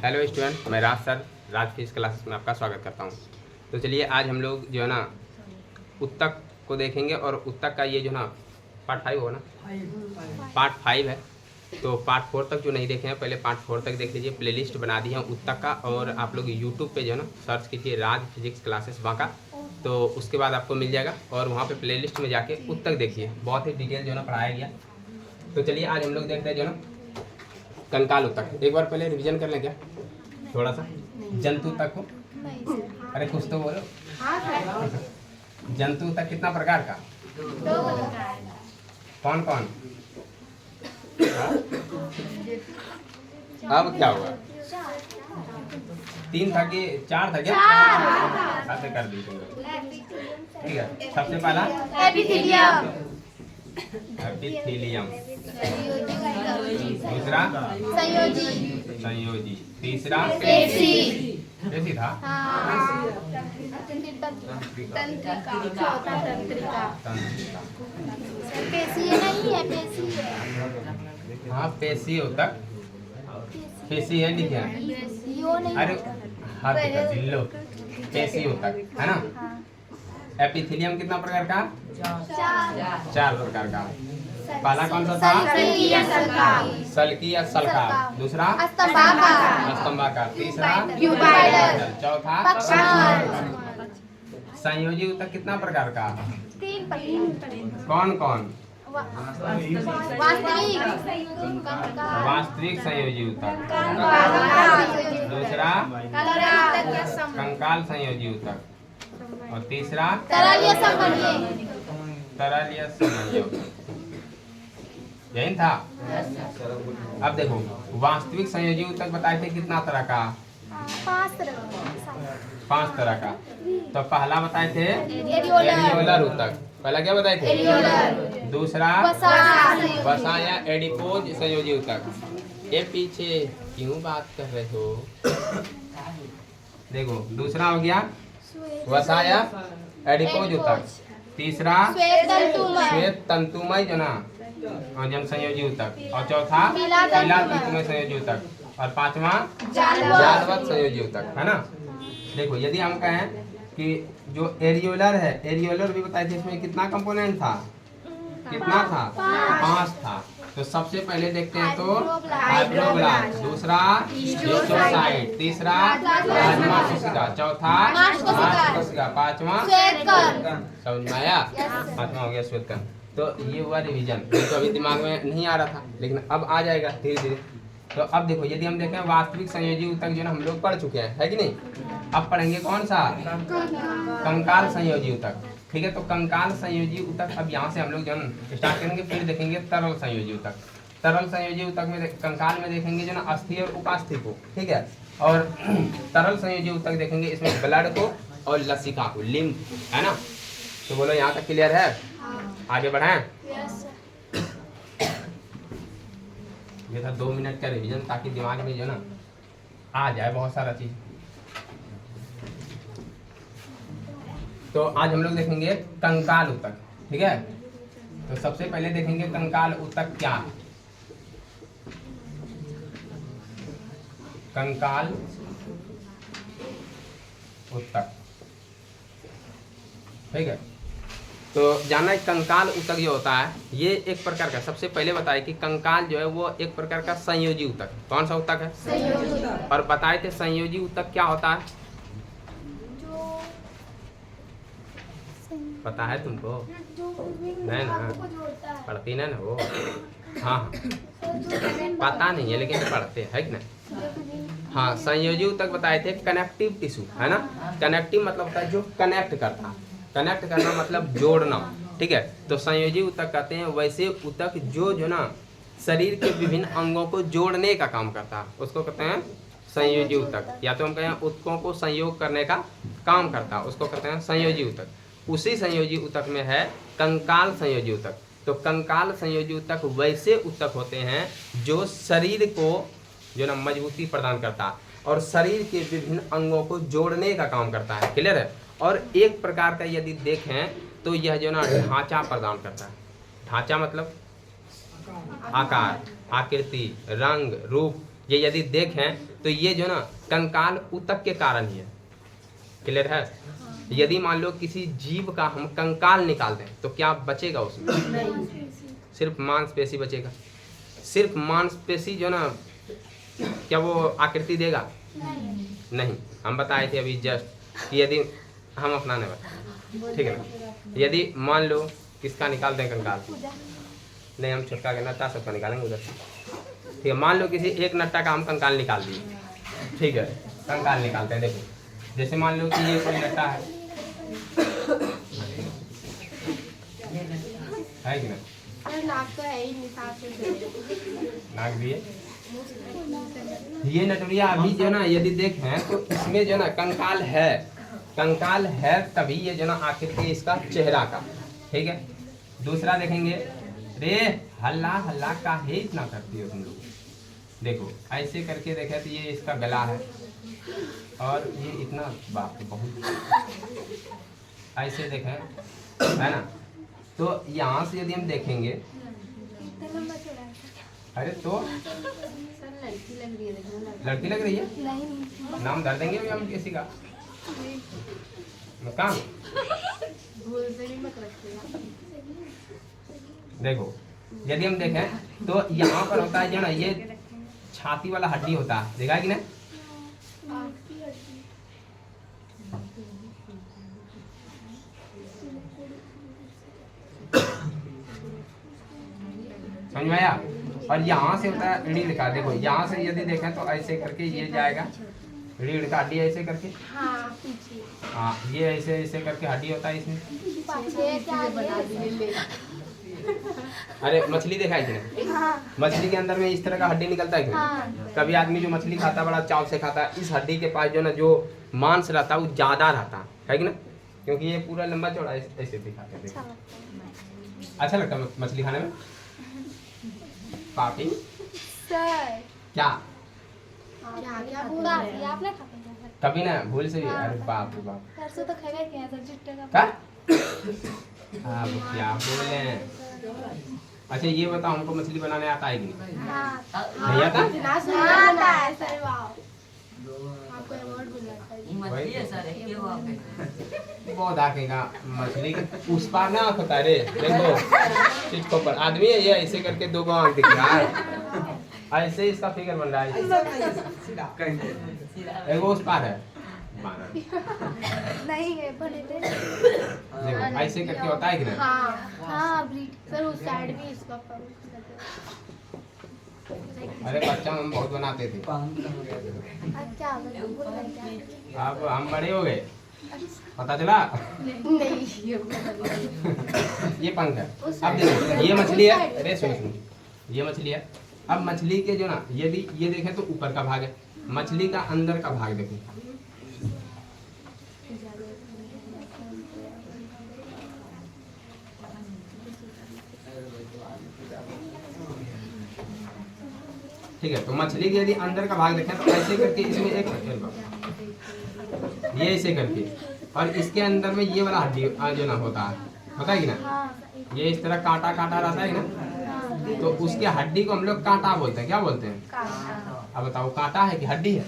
Hello student, मैं राज sir राज physics classes में आपका स्वागत करता हूँ। तो चलिए आज हम लोग जो है ना उत्तक को देखेंगे और उत्तक का ये जो ना पार्ट 5 होगा ना, पार्ट 5 है। तो पार्ट 4 तक जो नहीं देखे हैं पहले पार्ट 4 तक देख लीजिए। प्लेलिस्ट बना दी है उत्तक का और आप लोग यूट्यूब पे जो है ना सर्च कीजिए राज फिजिक्स क्लासेस बांका, तो उसके बाद आपको मिल जाएगा और वहाँ पे प्लेलिस्ट में जाके उत्तक देखिए, बहुत ही डिटेल जो है ना पढ़ाया गया। तो चलिए आज हम लोग देखते हैं जो ना कंकाल उत्तक। एक बार पहले रिवीजन कर लें क्या थोड़ा सा जंतु तक को। अरे कुछ तो बोलो। जंतु तक कितना प्रकार का? कौन कौन? अब क्या हुआ? 3 था कि 4 था क्या? ऐसे कर दी तुम लोग। ठीक है, सबसे पहला एपिथेलियम, एपिथेलियम, दूसरा संयोजी, संयोजी, तीसरा पेशी, पेशी था, तंत्रिका, चौथा तंत्रिका। तंत्रिका। पेशी नहीं है, पेशी है। हाँ पेशी उत्तक, पेशी है लिखे हैं। यो नहीं। अरे हाथ कर दिल्लो, पेशी उत्तक है ना। एपिथेलियम कितना प्रकार का? 4 प्रकार का। पहला कौन सा था? सल्की या सल्काव, सल्की या सल्काव, दूसरा स्तंभाकार, स्तंभाकार, तीसरा क्यूबाइडल, चौथा पक्षाकार। संयोजी उत्तक कितना प्रकार का? 3 प्रकार। कौन कौन? वास्तविक संयोजी उत्तक, दूसरा कंकाल संयोजी उत्तक और तीसरा तरल या संघनीय। तरल या समन्वय। यही था। अब देखो वास्तविक संयोजी उत्तक बताए थे कितना तरह का? 5 तरह का। तो पहला बताए थे एरियोलर उत्तक। पहला क्या बताए थे? एरियोलर। दूसरा वसा। वसा या एडिपोज संयोजी उत्तक। ये पीछे क्यों बात कर रहे हो? देखो दूसरा हो गया वसा या एडिपोज उत्तक। तीसरा श्वेत तंतुमय जो ना जन संयोजी उत्तक और चौथा पीला तंतुमय संयोजी उत्तक और पांचवा जालवत संयोजी उत्तक है ना। देखो यदि हम कहें कि जो एरियोलर है, एरियोलर भी बताए थे इसमें कितना कंपोनेंट था? कितना था? 5 था। तो सबसे पहले देखते हैं तो फाइब्रोब्लास्ट, दूसरा हिस्टोसाइट, तीसरा प्लाज्मा कोशिका, चौथा मांस कोशिका, पांचवा समझ में आया? पांचवा हो गया श्वेतकण। तो ये हुआ रिवीजन, तो अभी दिमाग में नहीं आ रहा था लेकिन अब आ जाएगा धीरे धीरे। तो अब देखो यदि हम देखें वास्तविक संयोजी उत्तक जो ना हम लोग पढ़ चुके हैं, है कि नहीं? अब पढ़ेंगे कौन सा? कंकाल संयोजी उत्तक। ठीक है, तो कंकाल संयोजी उत्तक अब यहाँ से हम लोग जो स्टार्ट करेंगे, फिर देखेंगे तरल संयोजी उत्तक। तरल संयोजी उत्तक में कंकाल में देखेंगे जो ना अस्थि और उपास्थि को, ठीक है। और तरल संयोजी उत्तक देखेंगे इसमें ब्लड को और लसिका को, लिम्फ, है ना। तो बोलो यहाँ तक क्लियर है? आगे बढ़ाएं। ये था 2 मिनट का रिवीजन ताकि दिमाग में जो ना आ जाए बहुत सारा चीज। तो आज हम लोग देखेंगे कंकाल उत्तक, ठीक है। तो सबसे पहले देखेंगे कंकाल उत्तक क्या है। कंकाल उत्तक, ठीक है। तो जानना है कंकाल उत्तक जो होता है ये एक प्रकार का, सबसे पहले बताए कि कंकाल जो है वो एक प्रकार का संयोजी उत्तक। कौन सा उत्तक है? संयोजी। और बताए थे संयोजी उत्तक क्या होता है? पता है तुमको? नहीं ना, पढ़ती नहीं ना वो। हाँ पता नहीं है लेकिन पढ़ते है कि नहीं? हाँ संयोजी उत्तक बताए थे कनेक्टिव टिश्यू, है ना। कनेक्टिव मतलब होता है जो कनेक्ट करता है, कनेक्ट करना मतलब जोड़ना, ठीक है। तो संयोजी उत्तक कहते हैं वैसे उत्तक जो ना शरीर के विभिन्न अंगों को जोड़ने का काम करता है, उसको कहते हैं संयोजी उत्तक। या तो हम कहें उत्तकों को संयोग करने का काम करता है, उसको कहते हैं संयोजी उत्तक। उसी संयोजी उत्तक में है कंकाल संयोजी उत्तक। तो कंकाल संयोजी उत्तक वैसे उत्तक होते हैं जो शरीर को जो ना मजबूती प्रदान करता है और शरीर के विभिन्न अंगों को जोड़ने का काम करता है। क्लियर है? और एक प्रकार का यदि देखें तो यह जो ना ढांचा प्रदान करता है। ढांचा मतलब आकार, आकृति, रंग, रूप, ये यदि देखें तो ये जो ना कंकाल ऊतक के कारण ही है। क्लियर है? यदि मान लो किसी जीव का हम कंकाल निकाल दें तो क्या बचेगा उसमें? सिर्फ मांसपेशी बचेगा। सिर्फ मांसपेशी जो ना क्या वो आकृति देगा? नहीं। हम बताए थे अभी जस्ट कि यदि हम अपना नहीं बताए, ठीक है ना। यदि मान लो किसका निकाल दें कंकाल, नहीं हम छुटका के नट्टा सबका निकालेंगे उधर, ठीक है। मान लो किसी एक नट्टा का हम कंकाल निकाल दिए, ठीक है। कंकाल निकालते हैं, देखो जैसे मान लो कि ये कोई नट्टा है कि ना? नाक तो है ही नहीं, सांस नाक भी है। ये नटुरिया अभी जो ना यदि देखें तो इसमें जो ना कंकाल है तभी ये जो ना आखिर इसका चेहरा का, ठीक है। दूसरा देखेंगे, रे हल्ला हल्ला काहे इतना करती हो तुम लोग? देखो ऐसे करके देखे तो ये इसका गला है और ये इतना बाप रे बहुत, ऐसे देखें है ना। तो यहाँ से यदि हम देखेंगे, अरे तो लड़की लग रही है, नहीं नाम धर देंगे भी हम किसी का काम। देखो यदि हम देखें तो यहाँ पर होता है जो ना ये छाती वाला हड्डी होता है, देखा है कि नहीं? समझ में आया? और यहाँ से होता है रीढ़ का, देखो यहाँ से यदि देखें तो ऐसे करके ये जाएगा रीढ़ का हड्डी, ऐसे करके हाँ ये ऐसे ऐसे करके हड्डी होता है इसमें। अरे मछली देखा है कि नहीं? मछली के अंदर में इस तरह का हड्डी निकलता है कि नहीं? कभी आदमी जो मछली खाता है बड़ा चाव से खाता है, इस हड्डी के पास जो ना जो मांस रहता है वो ज्यादा रहता है कि ना? क्योंकि ये पूरा लंबा चौड़ा ऐसे दिखाते हैं। अच्छा लगता है मछली खाने में? पापी सर क्या आपने कभी ना भूल से भी? अरे बाप रे बाप, परसों तो खा गए क्या सर जुट्टे का क्या हाँ वो क्या बोल रहे हैं? अच्छा ये बताओ हमको मछली बनाने आता है कि नहीं? नहीं आता? आता है सर। वाह, आपको अवार्ड मिला है। बहुत आकेगा मछली के उस पार ना आँख होता है रे, देखो चिट्ठों पर आदमी है ये ऐसे करके दो आँख दिख रहा है, ऐसे ही इसका फिगर बन रहा है। एगो उस पार है नहीं है बने थे। देखो ऐसे करके होता है कि नहीं? हाँ सर उस साइड भी इसका अरे बच्चा हम बहुत बनाते थे, अच्छा अब हम बड़े हो गए पता चला। नहीं ये पंख है। अब देखो ये मछली है, अरे सुनो सुनो ये मछली है। अब मछली के जो ना यदि ये देखें तो ऊपर का भाग है, मछली का अंदर का भाग देखो, ठीक है। तो मछली के यदि अंदर का भाग देखें तो ऐसे करके इसमें एक ये ऐसे करके, और इसके अंदर में ये वाला हड्डी जो ना होता है कि ना, ये इस तरह कांटा कांटा रहता है ना, तो उसके हड्डी को हम लोग कांटा बोलते हैं। क्या बोलते हैं? अब बताओ कांटा है कि हड्डी है?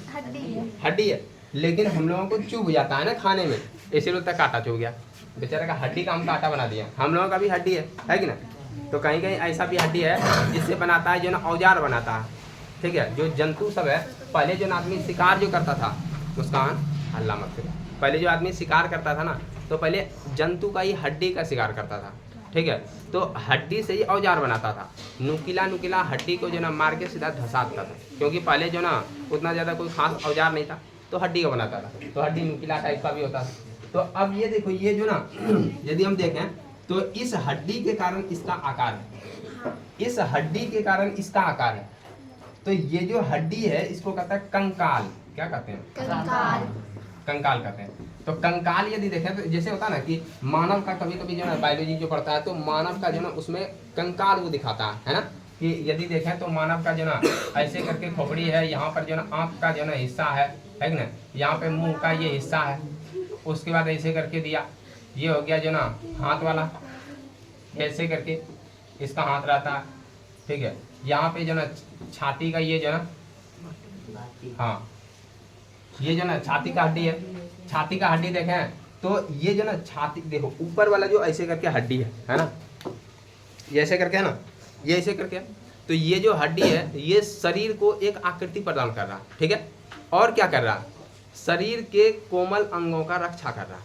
हड्डी है, लेकिन हम लोगों को चुभ जाता है ना खाने में, इसीलिए बोलता है कांटा चुभ गया। बेचारे का हड्डी का हम कांटा बना दिया। हम लोगों का भी हड्डी है कि ना? तो कहीं कहीं ऐसा भी हड्डी है जिससे बनाता है जो ना औजार बनाता है, ठीक है। जो जंतु सब है, पहले जो आदमी शिकार जो करता था, मुस्कान हल्ला मत करो, पहले जो आदमी शिकार करता था ना तो पहले जंतु का ही हड्डी का शिकार करता था, ठीक है। तो हड्डी से ही औजार बनाता था, नुकीला नुकीला हड्डी को जो ना मार के सीधा धसाता था, क्योंकि पहले जो ना उतना ज़्यादा कोई खास औजार नहीं था तो हड्डी का बनाता था, तो हड्डी नुकीला टाइप का भी होता था। तो अब ये देखो ये जो ना यदि हम देखें तो इस हड्डी के कारण इसका आकार है, इस हड्डी के कारण इसका आकार है। तो ये जो हड्डी है इसको कहता है कंकाल। क्या कहते हैं? कंकाल कहते हैं। तो कंकाल यदि देखें तो जैसे होता है ना कि मानव का कभी कभी जो है बायोलॉजी जो पढ़ता है तो मानव का जो ना उसमें कंकाल वो दिखाता है ना, कि यदि देखें तो मानव का जो ना ऐसे करके खोपड़ी है, यहाँ पर जो ना आँख का जो ना हिस्सा है कि ना, यहाँ पे मुंह का ये हिस्सा है, उसके बाद ऐसे करके दिया, ये हो गया जो ना हाथ वाला, ऐसे करके इसका हाथ रहता है, ठीक है। यहाँ पे जो ना छाती का ये जो ना हाँ, ये जो ना छाती का हड्डी है, छाती का हड्डी देखें तो ये जो ना छाती देखो ऊपर वाला जो ऐसे करके हड्डी है ना, ये ऐसे करके है ना, ये ऐसे करके है। तो ये जो हड्डी है ये शरीर को एक आकृति प्रदान कर रहा है, ठीक है। और क्या कर रहा है, शरीर के कोमल अंगों का रक्षा कर रहा है,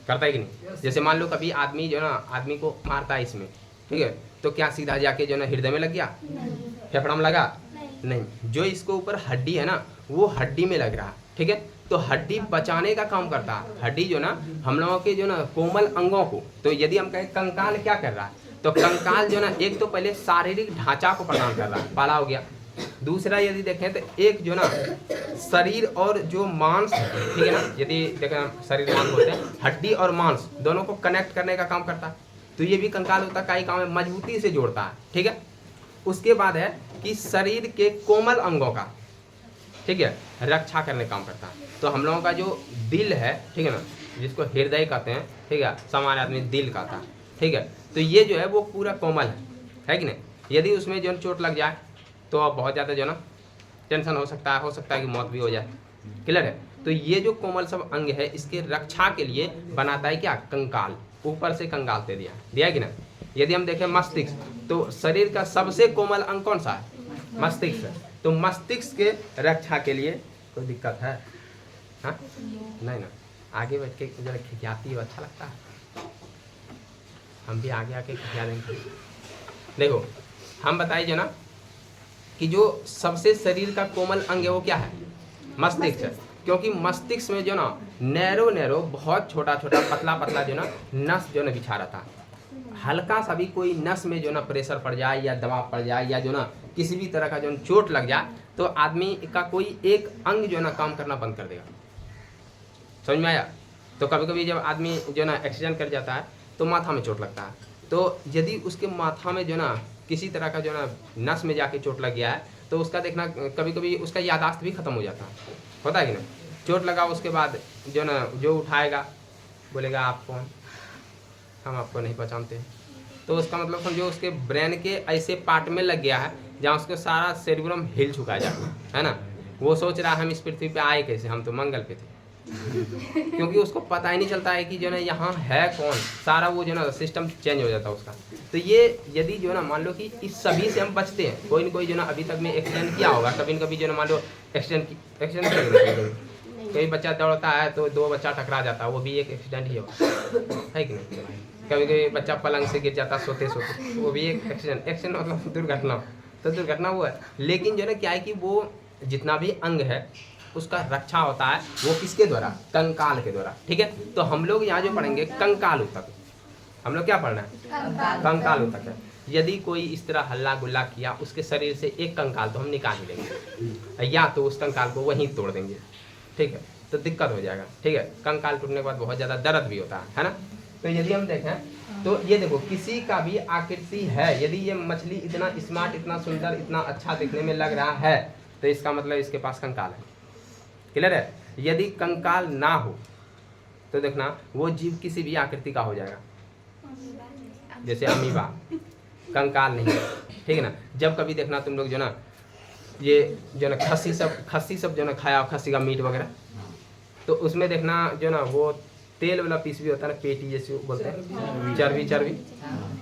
करता है कि नहीं। जैसे मान लो कभी आदमी जो ना आदमी को मारता है इसमें, ठीक है, तो क्या सीधा जाके जो ना हृदय में लग गया, फेफड़ा में लगा नहीं, जो इसके ऊपर हड्डी है ना वो हड्डी में लग रहा है, ठीक है। तो हड्डी बचाने का काम करता है। हड्डी जो ना हम लोगों के जो ना कोमल अंगों को, तो यदि हम कहें कंकाल क्या कर रहा है, तो कंकाल जो ना एक तो पहले शारीरिक ढांचा को प्रदान कर रहा है, पाला हो गया। दूसरा यदि देखें तो एक जो ना शरीर और जो मांस, ठीक है ना, यदि देखें शरीर मांस बोलते हैं, हड्डी और मांस दोनों को कनेक्ट करने का काम करता है। तो ये भी कंकाल होता है, का ही काम है, मजबूती से जोड़ता है, ठीक है। उसके बाद है कि शरीर के कोमल अंगों का, ठीक है, रक्षा करने का काम करता है। तो हम लोगों का जो दिल है, ठीक है ना, जिसको हृदय कहते हैं, ठीक है, सामान्य आदमी दिल कहता है, ठीक है। तो ये जो है वो पूरा कोमल है कि नहीं। यदि उसमें जो चोट लग जाए तो अब बहुत ज़्यादा जो ना टेंशन हो सकता है कि मौत भी हो जाए, क्लियर है। तो ये जो कोमल सब अंग है इसके रक्षा के लिए बनाता है क्या, कंकाल। ऊपर से कंकाल दे दिया कि ना। यदि हम देखें मस्तिष्क, तो शरीर का सबसे कोमल अंग कौन सा है, मस्तिष्क। तो मस्तिष्क के रक्षा के लिए कोई दिक्कत है, हाँ नहीं ना, आगे बैठ के जरा खिखियाती हो, अच्छा लगता है, हम भी आगे आके खिखिया देंगे। देखो हम बताइए जो ना कि जो सबसे शरीर का कोमल अंग है वो क्या है, मस्तिष्क है। क्योंकि मस्तिष्क में जो ना नैरो बहुत छोटा पतला जो ना नस जो ना बिछा रहता है। हल्का सा भी कोई नस में जो ना प्रेशर पड़ जाए या दबाव पड़ जाए या जो ना किसी भी तरह का जो चोट लग जाए तो आदमी का कोई एक अंग जो ना काम करना बंद कर देगा, समझ में आया। तो कभी कभी जब आदमी जो ना एक्सीडेंट कर जाता है तो माथा में चोट लगता है, तो यदि उसके माथा में जो ना किसी तरह का जो ना नस में जाके चोट लग गया है तो उसका देखना कभी कभी उसका यादाश्त भी खत्म हो जाता है, होता है कि ना। चोट लगा उसके बाद जो ना जो उठाएगा बोलेगा आप कौन, हम आपको नहीं पहचानते। तो उसका मतलब समझो उसके ब्रेन के ऐसे पार्ट में लग गया है जहाँ उसका सारा सेरिब्रम हिल चुका है ना। वो सोच रहा है हम इस पृथ्वी पे आए कैसे, हम तो मंगल पे थे क्योंकि उसको पता ही नहीं चलता है कि जो ना यहाँ है कौन, सारा वो जो ना सिस्टम चेंज हो जाता है उसका। तो ये यदि जो ना मान लो कि इस सभी से हम बचते हैं, कोई न कोई जो ना अभी तक में एक्सीडेंट किया होगा, कभी न कभी जो ना मान लो एक्सीडेंट कभी बच्चा दौड़ता है तो दो बच्चा टकरा जाता है, वो भी एक एक्सीडेंट ही होगा, है कि नहीं। कभी कभी बच्चा पलंग से गिर जाता सोते सोते, वो भी एक एक्सीडेंट मतलब दुर्घटना, तो दुर्घटना वो है। लेकिन जो ना क्या है कि वो जितना भी अंग है उसका रक्षा होता है वो किसके द्वारा, कंकाल के द्वारा, ठीक है। तो हम लोग यहाँ जो पढ़ेंगे कंकाल उतक, हम लोग क्या पढ़ना है, कंकाल उतक है। यदि कोई इस तरह हल्ला गुल्ला किया उसके शरीर से एक कंकाल तो हम निकाल ही लेंगे, या तो उस कंकाल को वहीं तोड़ देंगे, ठीक है, तो दिक्कत हो जाएगा, ठीक है। कंकाल टूटने के बाद बहुत ज़्यादा दर्द भी होता है ना। तो यदि हम देखें तो ये देखो किसी का भी आकृति है, यदि ये मछली इतना स्मार्ट, इतना सुंदर, इतना अच्छा दिखने में लग रहा है तो इसका मतलब इसके पास कंकाल है, क्लियर है। यदि कंकाल ना हो तो देखना वो जीव किसी भी आकृति का हो जाएगा, जैसे अमीबा, कंकाल नहीं है, ठीक है ना। जब कभी देखना तुम लोग जो ना ये जो ना खस्सी सब जो ना खाया खस्सी का मीट वगैरह, तो उसमें देखना जो ना वो तेल वाला पीस भी होता है ना, पेटी जैसे बोलते हैं, चर्बी,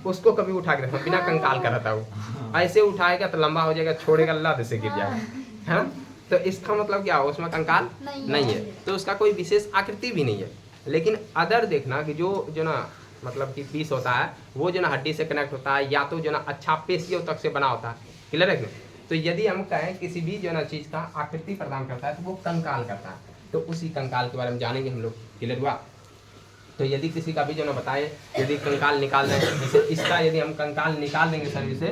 उसको कभी उठा के रखना, बिना कंकाल का रहता है वो, ऐसे उठाएगा तो लंबा हो जाएगा, छोड़ेगा लत से गिर जाएगा, है ना। तो इसका मतलब क्या हो, उसमें कंकाल नहीं है, तो उसका कोई विशेष आकृति भी नहीं है। लेकिन अदर देखना कि जो ना मतलब कि पीस होता है वो जो ना हड्डी से कनेक्ट होता है, या तो जो ना अच्छा पेशियों तक से बना होता है, क्लियर है। तो यदि हम कहें किसी भी जो ना चीज़ का आकृति प्रदान करता है तो वो कंकाल करता है, तो उसी कंकाल के बारे में जानेंगे हम लोग, क्लियर हुआ। तो यदि किसी का भी जो ना बताए यदि कंकाल निकाल दें, जैसे इसका यदि हम कंकाल निकाल देंगे शरीर से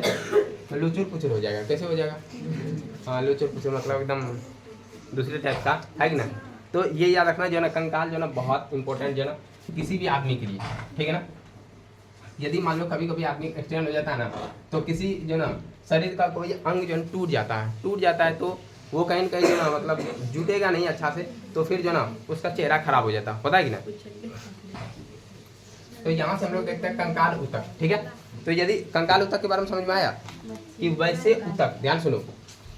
तो लुचुर पुचुर हो जाएगा, कैसे हो जाएगा, हाँ लुचुर पुचुर मतलब एकदम दूसरे टाइप का, है कि ना। तो ये याद रखना जो ना कंकाल जो ना बहुत इंपॉर्टेंट जो ना किसी भी आदमी के लिए, ठीक है ना। यदि मान लो कभी कभी आदमी एक्सीडेंट हो जाता है ना, तो किसी जो ना शरीर का कोई अंग जो टूट जाता है तो वो कहीं न कहीं जो ना मतलब जुटेगा नहीं अच्छा से, तो फिर जो ना उसका चेहरा खराब हो जाता है, पता है कि ना। तो यहाँ से हम लोग देखते हैं कंकाल उतक, ठीक है। तो यदि कंकाल उतक के बारे में समझ में आया कि वैसे उतक, ध्यान सुनो,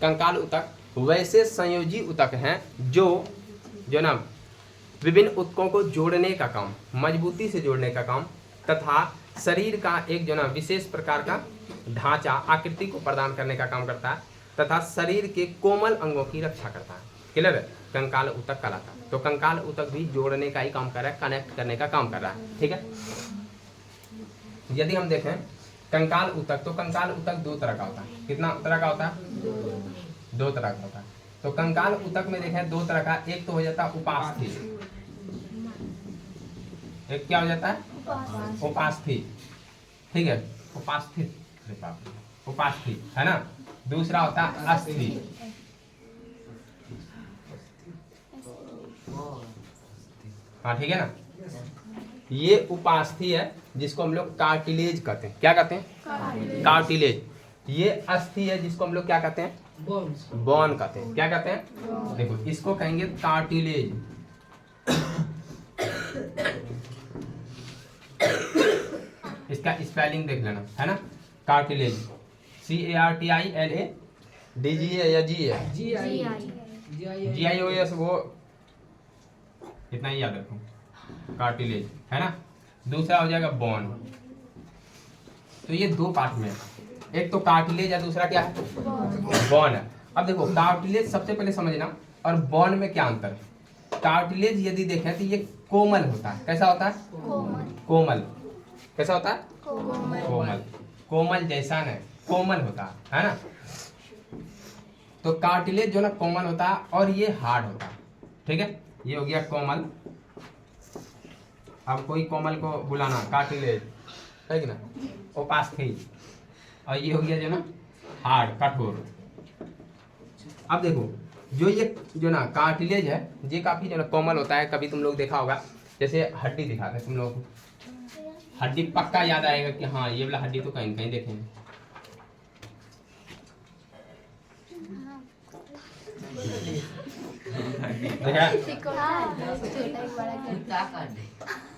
कंकाल उतक वैसे संयोजी ऊतक हैं जो ना विभिन्न ऊतकों को जोड़ने का काम, मजबूती से जोड़ने का काम तथा शरीर का एक जो ना विशेष प्रकार का ढांचा आकृति को प्रदान करने का काम करता है तथा शरीर के कोमल अंगों की रक्षा करता है। क्लियर है? कंकाल ऊतक कहलाता है। तो कंकाल ऊतक भी जोड़ने का ही काम कर रहा है, कनेक्ट करने का काम कर रहा है। ठीक है, यदि हम देखें कंकाल ऊतक, तो कंकाल ऊतक दो तरह का होता है। कितना तरह का होता है? दो तरह का होता है। तो कंकाल ऊतक में देखें दो तरह का, एक तो हो जाता है उपास्थि, एक क्या हो जाता है? उपास्थि। ठीक है, उपास्थित, उपास्थि है ना। दूसरा होता है अस्थि। हाँ ठीक है ना, ये उपास्थि है जिसको हम लोग कार्टिलेज कहते हैं। क्या कहते हैं? कार्टिलेज। ये अस्थि है जिसको हम लोग क्या कहते हैं? बोन कहते हैं। क्या कहते हैं? देखो इसको कहेंगे कार्टिलेज। इसका स्पेलिंग देख लेना है ना, कार्टिलेज, CARTILADG है या जी है? GIOS, वो इतना ही याद रखो, कार्टिलेज है ना। दूसरा हो जाएगा बोन। तो ये दो पार्ट में है, एक तो कार्टिलेज है, दूसरा क्या है? बोन है। अब देखो कार्टिलेज सबसे पहले समझना, और बोन में क्या अंतर है। कार्टिलेज यदि देखें तो ये कोमल होता है। कैसा होता है? कोमल। कैसा होता है? कोमल। कोमल जैसा न, कोमल होता है ना। तो कार्टिलेज जो ना कोमल होता है और ये हार्ड होता है। ठीक है, ये हो गया कोमल। अब कोई कोमल को बुलाना कार्टिलेज है कि ना, उपास्थि। और ये हो गया जो ना हार्ड, कठोर। अब देखो जो ये जो ना कार्टिलेज है ये काफी जो ना कोमल होता है। कभी तुम लोग देखा होगा, जैसे हड्डी दिखाते हैं तुम लोग को, हड्डी पक्का याद आएगा कि हाँ ये वाला हड्डी तो कहीं न कहीं देखेंगे।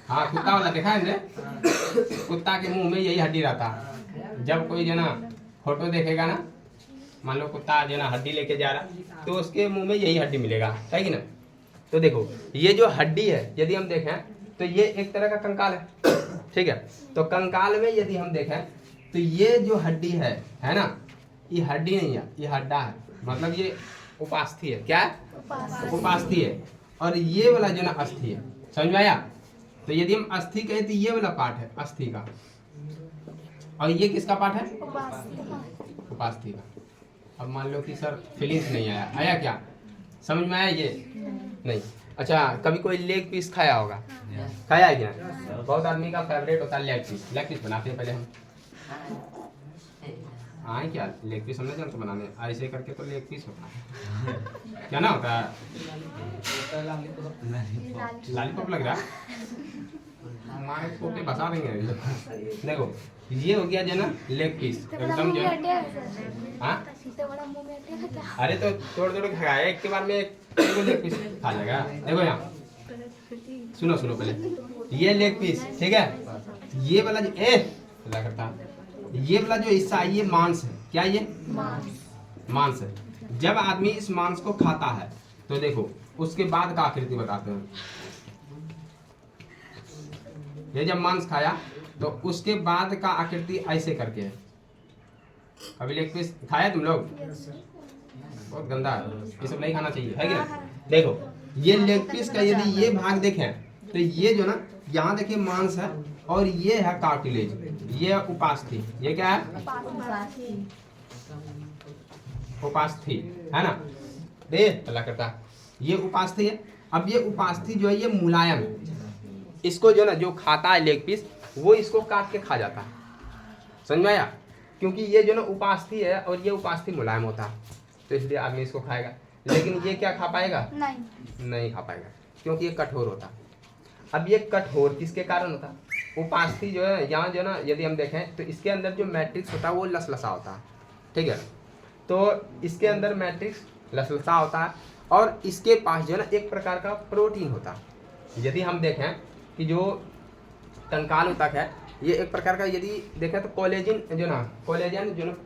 हाँ कुत्ता वाला देखा है ने? कुत्ता के मुंह में यही हड्डी रहता है। जब कोई जो ना फोटो देखेगा ना, मान लो कुत्ता जो ना हड्डी लेके जा रहा, तो उसके मुंह में यही हड्डी मिलेगा, है कि ना। तो देखो ये जो हड्डी है यदि हम देखें तो ये एक तरह का कंकाल है। ठीक है, तो कंकाल में यदि हम देखें तो ये जो हड्डी है ना, ये हड्डी नहीं है, ये हड्डा है। मतलब ये उपास्थि है। क्या है? उपास्थि है। और ये वाला जो ना अस्थि है। समझ में आया? तो यदि हम अस्थि कहें तो ये वाला पार्ट है अस्थि का, और ये किसका पार्ट है? उपास्थि का। अब मान लो कि सर फीलिंग्स नहीं आया, आया क्या? समझ में आया ये? नहीं। अच्छा, कभी कोई लेग पीस खाया होगा? खाया है क्या? बहुत आदमी का फेवरेट होता है लेग पीस। लेग पीस बनाते हैं पहले हम। आए क्या लेग पीस हमने जानते बनाने, ऐसे करके तो लेग पीस होता है। क्या ना होता है? लॉलीपॉप लग रहा है, हमारे पोते बसा देंगे। देखो ये हो गया जो ना लेग पीस एकदम जो। हाँ अरे तो तोड़ तोड़ खाया एक के बार में एक लेग पीस खा जाएगा। देखो यहाँ सुनो सुनो पहले, ये लेग पीस ठीक है, ये वाला जो क्या करता, ये वाला जो हिस्सा है ये मांस है। क्या ये? मांस है। जब आदमी इस मांस को खाता है तो देखो उसके बाद का आकृति बताते हैं। ये जब मांस खाया तो उसके बाद का आकृति ऐसे करके है। अभी लेग पीस खाया तुम लोग? बहुत गंदा है, ये सब नहीं खाना चाहिए, है कि ना। देखो ये लेग पीस का यदि ये भाग देखें तो ये जो ना यहाँ देखिए मांस है और ये है कार्टिलेज, ये है उपास्थि। ये क्या है? उपास्थि है ना। देख अल्लाह करता ये उपास्थि है। अब ये उपास्थि जो है ये मुलायम है। इसको जो ना जो खाता है लेग पीस वो इसको काट के खा जाता है। समझ में आया? क्योंकि ये जो ना उपास्थि है और ये उपास्थि मुलायम होता है, तो इसलिए आदमी इसको खाएगा। लेकिन ये क्या खा पाएगा? नहीं खा पाएगा, क्योंकि ये कठोर होता है। अब ये कठोर किसके कारण होता है? उपास्थि जो है यहाँ जो ना यदि हम देखें तो इसके अंदर जो मैट्रिक्स होता है वो लसलसा होता है। ठीक है, तो इसके अंदर मैट्रिक्स लसलसा होता है और इसके पास जो है ना एक प्रकार का प्रोटीन होता है। यदि हम देखें कि जो कंकाल ऊतक है ये एक प्रकार का यदि देखें तो कोलेजन जो ना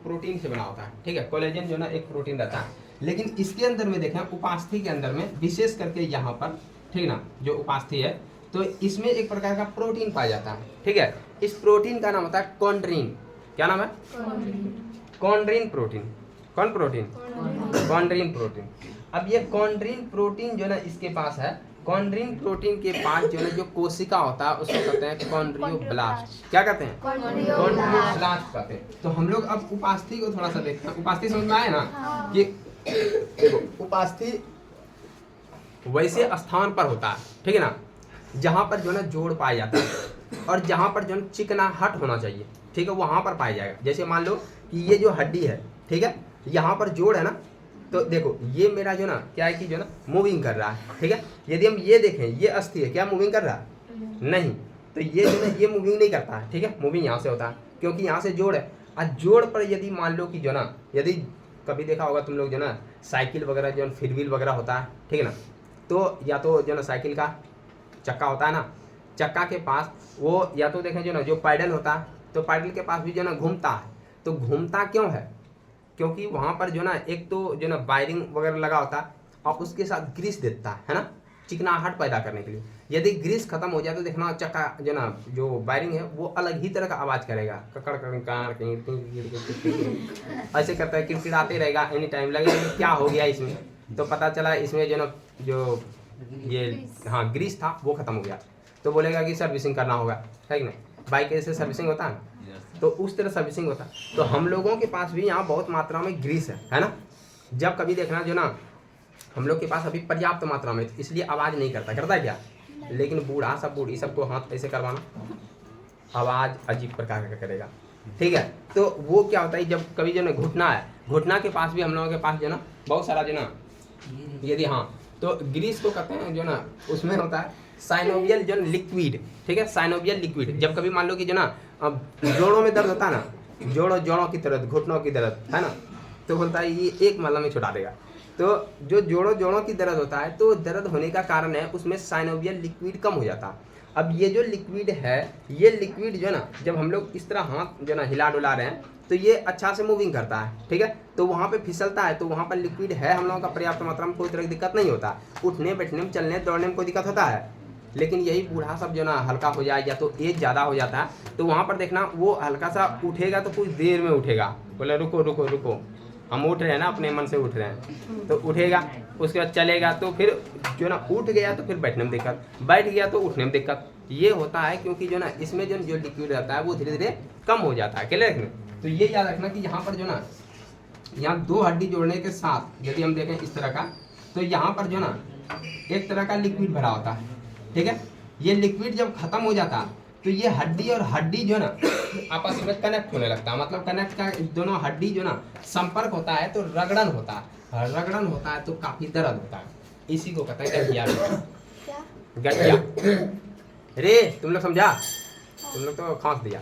प्रोटीन से बना होता है। ठीक है, कोलेजन जो ना एक प्रोटीन रहता है लेकिन इसके अंदर में देखें उपास्थि के अंदर में विशेष करके यहाँ पर, ठीक ना, जो उपास्थि है तो इसमें एक प्रकार का प्रोटीन पाया जाता है, ठीक है। इस प्रोटीन का नाम होता है कॉन्ड्रीन। क्या नाम है? कॉन्ड्रीन प्रोटीन। कौन प्रोटीन? कॉन्ड्रीन प्रोटीन। अब ये कॉन्ड्रीन प्रोटीन जो ना इसके पास है, कॉन्ड्रीन प्रोटीन के पास जो है जो कोशिका होता है उसको कहते हैं कॉन्ड्रियोब्लास्ट। क्या कहते हैं? कॉन्ड्रियोब्लास्ट कहते हैं। तो हम लोग अब उपास्थि को थोड़ा सा देखते हैं। उपास्थि समझ में आए ना कि देखो उपास्थि वैसे स्थान पर होता है, ठीक है ना, जहाँ पर जो है जोड़ पाया जाता है और जहाँ पर जो चिकनाहट होना चाहिए, ठीक है, वहाँ पर पाया जाएगा। जैसे मान लो कि ये जो हड्डी है, ठीक है, यहाँ पर जोड़ है ना, तो देखो ये मेरा जो ना क्या है कि जो ना मूविंग कर रहा है, ठीक है। यदि हम ये देखें ये अस्थि है, क्या मूविंग कर रहा है? नहीं। तो ये जो ना ये मूविंग नहीं करता है, ठीक है, मूविंग यहाँ से होता है क्योंकि यहाँ से जोड़ है। और जोड़ पर यदि मान लो कि जो ना, यदि कभी देखा होगा तुम लोग जो ना साइकिल वगैरह जो फ्री व्हील वगैरह होता है, ठीक है ना, तो या तो जो ना साइकिल का चक्का होता है ना, चक्का के पास वो या तो देखें जो ना जो पैडल होता है, तो पैडल के पास भी जो ना घूमता है। तो घूमता क्यों है? क्योंकि वहाँ पर जो ना एक तो जो ना वायरिंग वगैरह लगा होता है और उसके साथ ग्रीस देता है ना, चिकनाहट पैदा करने के लिए। यदि ग्रीस खत्म हो जाए तो देखना चक्का जो ना जो वायरिंग है वो अलग ही तरह का आवाज़ करेगा, ककड़ ऐसे करता है, किड़किड़ाते रहेगा एनी टाइम। लगेगा क्या हो गया इसमें, तो पता चला इसमें जो ना जो ये हाँ ग्रीस था वो खत्म हो गया, तो बोलेगा कि सर्विसिंग करना होगा, है कि नहीं। बाइक जैसे सर्विसिंग होता है तो उस तरह सर्विसिंग होता है। तो हम लोगों के पास भी यहाँ बहुत मात्रा में ग्रीस है ना। जब कभी देखना जो ना हम लोग के पास अभी पर्याप्त मात्रा में, इसलिए आवाज़ नहीं करता, करता है क्या? लेकिन बूढ़ा सब बूढ़ी सबको हाथ ऐसे करवाना, आवाज़ अजीब प्रकार का करेगा, ठीक है। तो वो क्या होता है जब कभी जो ना घुटना है, घुटना के पास भी हम लोगों के पास जो ना बहुत सारा जो ना यदि हाँ तो ग्रीस को कहते हैं जो ना उसमें होता है साइनोवियल जो लिक्विड, ठीक है, साइनोवियल लिक्विड। जब कभी मान लो कि जो ना जोड़ों में दर्द होता है ना, जोड़ों की दर्द, घुटनों की दर्द, है ना, तो बोलता है ये एक मलहम में छुटा देगा। तो जो जोड़ों की दर्द होता है तो दर्द होने का कारण है उसमें साइनोवियल लिक्विड कम हो जाता है। अब ये जो लिक्विड है, ये लिक्विड जो ना जब हम लोग इस तरह हाथ जो ना हिला डुला रहे हैं तो ये अच्छा से मूविंग करता है, ठीक है। तो वहाँ पे फिसलता है, तो वहाँ पर लिक्विड है हम लोगों का पर्याप्त मात्रा में, कोई तरह की दिक्कत नहीं होता। उठने बैठने में चलने दौड़ने में कोई दिक्कत होता है। लेकिन यही बूढ़ा सब जो ना हल्का हो जाए या तो एज ज़्यादा हो जाता है तो वहाँ पर देखना वो हल्का सा उठेगा तो कुछ देर में उठेगा, बोले रुको रुको रुको हम उठ रहे हैं ना, अपने मन से उठ रहे हैं, तो उठेगा, उसके बाद चलेगा, तो फिर जो ना उठ गया तो फिर बैठने में दिक्कत, बैठ गया तो उठने में दिक्कत। ये होता है क्योंकि जो ना इसमें जो लिक्विड रहता है वो धीरे धीरे कम हो जाता है, क्लियर रखना। तो ये याद रखना कि यहाँ पर जो ना यहाँ दो हड्डी जोड़ने के साथ यदि हम देखें इस तरह का, तो यहाँ पर जो ना एक तरह का लिक्विड भरा होता है, ठीक है। ये लिक्विड जब खत्म हो जाता है तो ये हड्डी और हड्डी जो ना आपस में कनेक्ट होने लगता है, मतलब कनेक्ट का दोनों हड्डी जो ना संपर्क होता है तो रगड़न होता है, रगड़न होता है तो काफी दर्द होता है। इसी को कहते हैं गठिया। गठिया रे तुम लोग समझा? तुम लोग तो खांस दिया,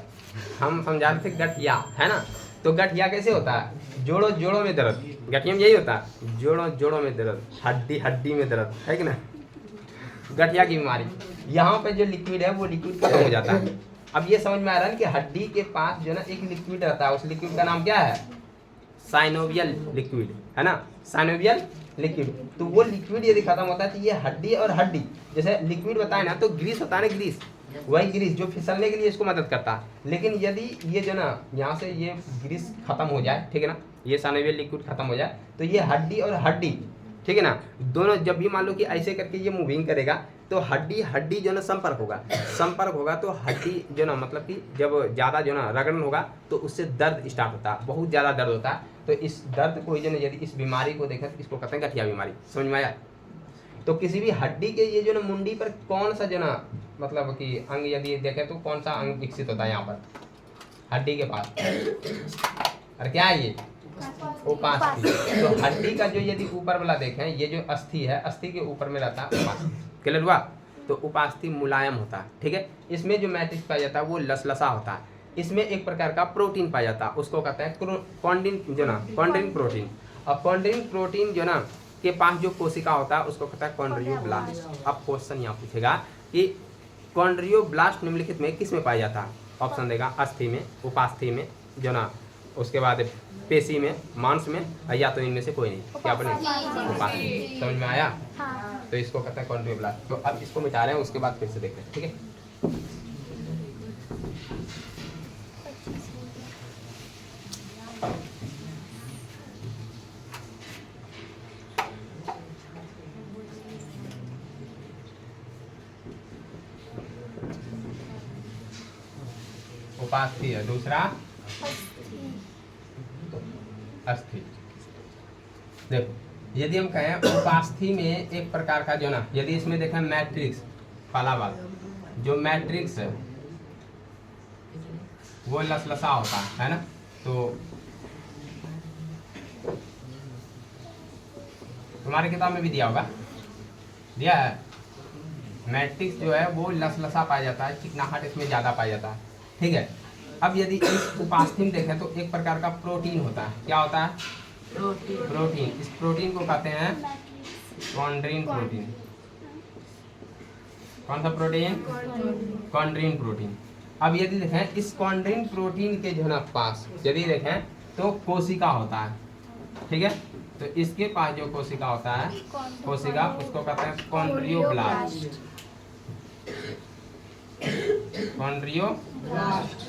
हम समझा रहे थे गठिया, है ना। तो गठिया कैसे होता है? जोड़ों में दर्द, गठिया में यही होता है, जोड़ों में दर्द, हड्डी में दर्द, है कि ना, गठिया की बीमारी। यहाँ पे जो लिक्विड है वो लिक्विड खत्म हो जाता है। अब ये समझ में आ रहा है कि हड्डी के पास जो ना एक लिक्विड रहता है, उस लिक्विड का नाम क्या है? साइनोवियल लिक्विड, है ना, साइनोवियल लिक्विड। तो वो लिक्विड यदि खत्म होता है तो ये हड्डी और हड्डी, जैसे लिक्विड बताए ना तो ग्रीस होता है ना, ग्रीस, वही ग्रीस जो फिसलने के लिए इसको मदद करता है। लेकिन यदि ये जो ना यहाँ से ये ग्रीस खत्म हो जाए, ठीक है ना, ये साइनोवियल लिक्विड खत्म हो जाए तो ये हड्डी और हड्डी, ठीक है ना, दोनों जब भी मान लो कि ऐसे करके ये मूविंग करेगा तो हड्डी जो ना संपर्क होगा तो हड्डी जो ना मतलब कि जब ज़्यादा जो ना रगड़न होगा तो उससे दर्द स्टार्ट होता है, बहुत ज़्यादा दर्द होता है। तो इस दर्द को जो ना यदि इस बीमारी को देखें तो इसको कहते हैं गठिया बीमारी। समझ में आया? तो किसी भी हड्डी के ये जो ना मुंडी पर कौन सा जो ना मतलब कि अंग यदि देखें तो कौन सा अंग विकसित होता है यहाँ पर हड्डी के पास? और क्या है ये? उपास्थि। तो हड्डी का जो यदि ऊपर वाला देखें, ये जो अस्थि है, अस्थि के ऊपर में रहता है उपास्थि, क्लियर हुआ? तो उपास्थि मुलायम होता है, ठीक है। इसमें जो मैट्रिक्स पाया जाता है वो लसलसा होता है। इसमें एक प्रकार का प्रोटीन पाया जाता है, उसको कहते हैं कॉन्ड्रिन जो ना कॉन्ड्रिन प्रोटीन। और कॉन्ड्रिन प्रोटीन जो ना के पास जो कोशिका होता है उसको कहता है कॉन्ड्रियोब्लास्ट। अब क्वेश्चन यहाँ पूछेगा कि कॉन्ड्रियोब्लास्ट निम्नलिखित में किस में पाया जाता है? ऑप्शन देगा अस्थि में, उपास्थि में, जो ना उसके बाद पेशी में, मांस में, या तो इनमें से कोई नहीं। क्या बने? उपास्थि। समझ में आया? हाँ। तो इसको कहते हैं कॉन्ड्रियोब्लास्ट। तो अब इसको मिटा रहे हैं, उसके बाद फिर से देखते हैं, ठीक है। उपास्थि है, दूसरा अस्थि। देखो, यदि हम कहें उपास्थि में एक प्रकार का जो ना, यदि इसमें देखें मैट्रिक्स, पहला बात जो मैट्रिक्स है वो लसलसा होता है ना। तो तुम्हारी किताब में भी दिया होगा, दिया है। मैट्रिक्स जो है वो लसलसा पाया जाता है, चिकनाहट इसमें ज़्यादा पाया जाता है, ठीक है। अब यदि इस उपास्थि में देखें तो एक प्रकार का प्रोटीन होता है। क्या होता है? प्रोटीन। इस प्रोटीन को कहते हैं कॉन्ड्रीन प्रोटीन। कौन सा प्रोटीन? कॉन्ड्रीन प्रोटीन। अब यदि देखें इस कॉन्ड्रीन प्रोटीन के जो है ना पास यदि देखें तो कोशिका होता है, ठीक है। तो इसके पास जो कोशिका होता है, कोशिका, उसको कहते हैं कॉन्ड्रियोब्लास्ट। कॉन्ड्रियोब्लास्ट।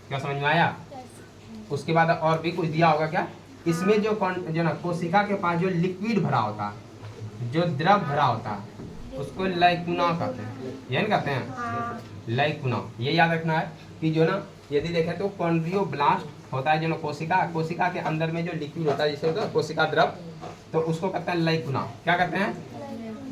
क्या समझ में आया? उसके बाद और भी कुछ दिया होगा क्या? इसमें जो ना कोशिका के पास जो लिक्विड भरा होता है, जो द्रव भरा होता है, उसको लैकुना कहते हैं। यही कहते हैं लैकुना। ये याद रखना है कि जो ना यदि देखें तो कॉन्ड्रियोब्लास्ट होता है जो ना कोशिका के अंदर में जो लिक्विड होता है, जिसे होता है कोशिका द्रव, तो उसको कहते हैं लैकुना। क्या कहते हैं?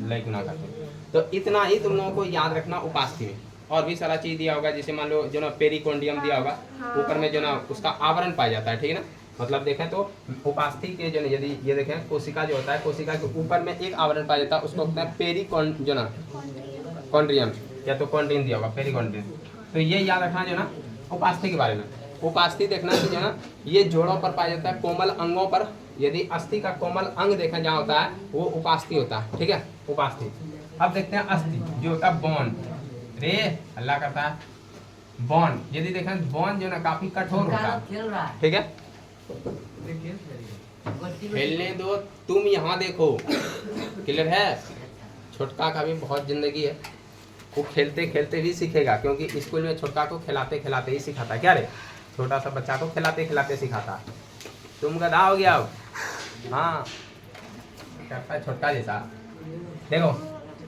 लैकुना कहते हैं। तो इतना ही तुम लोगों को याद रखना उपास्थि में। और भी सारा चीज दिया होगा, जैसे मान लो जो ना पेरिकोंडियम दिया होगा, ऊपर में जो ना उसका आवरण पाया जाता है, ठीक है ना। मतलब देखें तो उपास्थि के जो यदि ये देखें कोशिका जो होता है, कोशिका के ऊपर में एक आवरण पाया जाता है, उसको कहते हैं पेरिकोंड्रियम, या तो कॉन्ड्रीन दिया होगा, पेरिकोंड्रियम। तो ये याद रखना जो ना उपास्थि के बारे में। उपास्थि देखना कि जो ना ये जोड़ों पर पाया जाता है, कोमल अंगों पर। यदि अस्थि का कोमल अंग देखें जहाँ होता है वो उपास्थि होता है, ठीक है, उपास्थि। अब देखते हैं अस्थि जो होता है बोन। रे अल्लाह करता है बोन। यदि देखें बोन जो ना काफी कठोर होता है, ठीक है। खेलने दो, तुम यहाँ देखो, क्लियर है। छोटका का भी बहुत जिंदगी है, वो खेलते खेलते भी सीखेगा, क्योंकि स्कूल में छोटका को खिलाते खिलाते ही सिखाता। क्या रे? छोटा सा बच्चा को खिलाते खिलाते सिखाता। तुम गधा हो गया अब। हाँ, करता है छोटका जैसा। देखो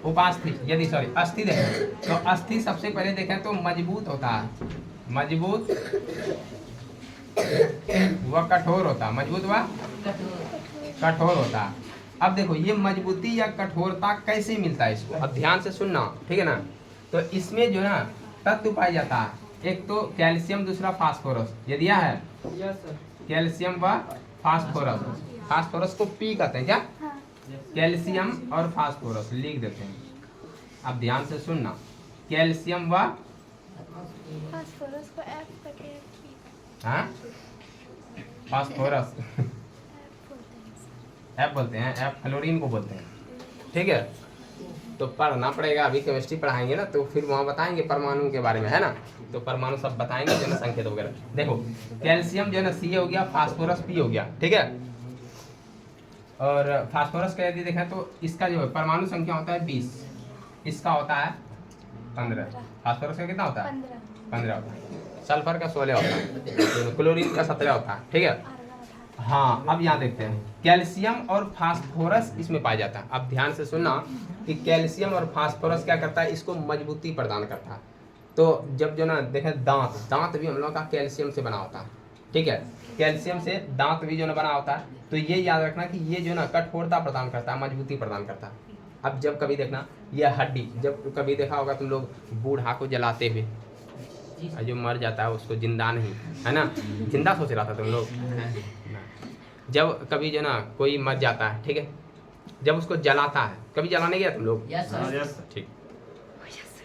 उपास्थि, यदि सॉरी अस्थि देखें तो अस्थि सबसे पहले देखें तो मजबूत होता है, मजबूत वह कठोर होता है, मजबूत व कठोर होता है। अब देखो ये मजबूती या कठोरता कैसे मिलता है इसको, अब ध्यान से सुनना, ठीक है ना। तो इसमें जो ना तत्व पाया जाता है, एक तो कैल्शियम, दूसरा फास्फोरस। ये दिया है कैल्शियम व फास्फोरस। फास्फोरस को पी कहते हैं क्या? कैल्शियम और फास्फोरस लिख देते हैं। अब ध्यान से सुनना, कैल्शियम व फास्फोरस को एफ करके हाँ फास्फोरस एफ बोलते हैं, एफ फ्लोरीन को बोलते हैं, ठीक है। तो पढ़ना पड़ेगा, अभी केमिस्ट्री पढ़ाएंगे ना तो फिर वहाँ बताएंगे परमाणु के बारे में, है ना। तो परमाणु सब बताएंगे जो ना, संकेत वगैरह। देखो कैल्शियम जो है ना सी हो गया, फास्फोरस पी हो गया, ठीक है। और फास्फोरस का यदि देखें तो इसका जो परमाणु संख्या होता है 20, इसका होता है 15। फास्फोरस का कितना होता है? 15 होता है। सल्फर का 16 होता है, क्लोरीन का 17 होता है, ठीक है। हाँ, अब यहाँ देखते हैं कैल्शियम और फास्फोरस इसमें पाया जाता है। अब ध्यान से सुनना कि कैल्शियम और फास्फोरस क्या करता है, इसको मजबूती प्रदान करता है। तो जब जो ना देखें दांत भी हम लोग का कैल्शियम से बना होता है, ठीक है। कैल्शियम से दांत भी जो ना बना होता है। तो ये याद रखना कि ये जो ना कठोरता प्रदान करता है, मजबूती प्रदान करता है। अब जब कभी देखना ये हड्डी, जब कभी देखा होगा तुम लोग बूढ़ा को जलाते हुए, जो मर जाता है उसको जिंदा नहीं, है ना, जिंदा सोच रहा था तुम लोग। जब कभी जो ना कोई मर जाता है, ठीक है, जब उसको जलाता है, कभी जलाने गया तुम लोग? ठीक।